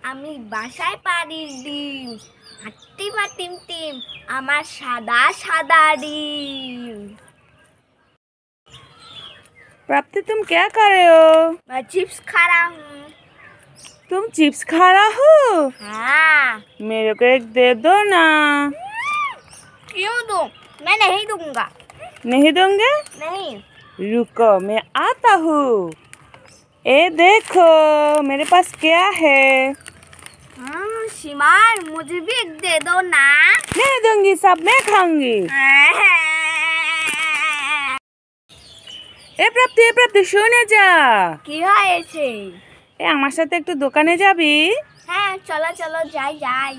আমি বাসায় পাড়ির ডিম, হাট্টিমা টিম টিম, আমার সাদা সাদা ডিম। प्राप्ति तुम क्या कर रहे हो? मैं चिप्स खा रहा हूँ। तुम चिप्स खा रहा हो? हाँ। मेरे को एक दे दो ना। क्यों दूँ? मैं नहीं दूंगा। नहीं दोगे? नहीं। रुको मैं आता हूँ। ए देखो मेरे पास क्या है। शिमार मुझे भी एक दे दो ना। नहीं दूंगी, सब मैं खाऊंगी। এ প্রাপ্তি শুনে যা। কি হয়েছে? আমার সাথে একটু দোকানে যাবি? হ্যাঁ চলো চলো যাই যাই।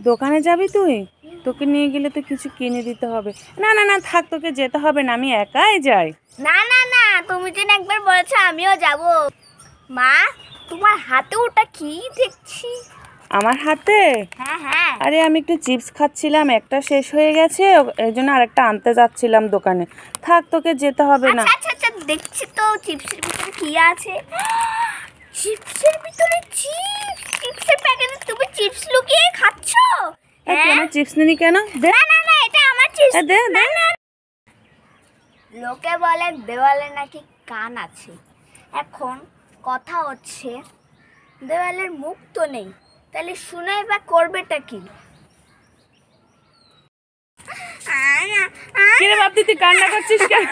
দোকানে যাবি তুই? তোকে নিয়ে গেলে তো কিছু কিনে দিতে হবে। না না না থাক, তোকে যেতে হবে না, আমি একাই যাই। না না না, তুমি যেন একবার বলেছো আমিও যাব। মা, তোমার হাতে ওটা কি দেখছি? আমার হাতে? হ্যাঁ হ্যাঁ। আরে আমি একটু চিপস খাচ্ছিলাম, একটা শেষ হয়ে গেছে, এই জন্য আরেকটা আনতে যাচ্ছিলাম দোকানে। থাক, তোকে যেতে হবে না। আচ্ছা আচ্ছা দেখছি তো চিপসের ভিতরে কি আছে। চিপসের ভিতরে চিপস, চিপসের প্যাকেটে তুমি চিপস লুকিয়ে খাচ্ছো? তুই আমার চিপস নিলি কেন? দে। না না না, এটা আমার চিপস। দে দে। লোকে বলে দেওয়ালে নাকি কান আছে। এখন কথা হচ্ছে দেওয়ালের মুখ তো নেই, তাহলে শুনে বা করবেটা কি? কিরে বাপ্তি তুই কান্না করছিস কেন?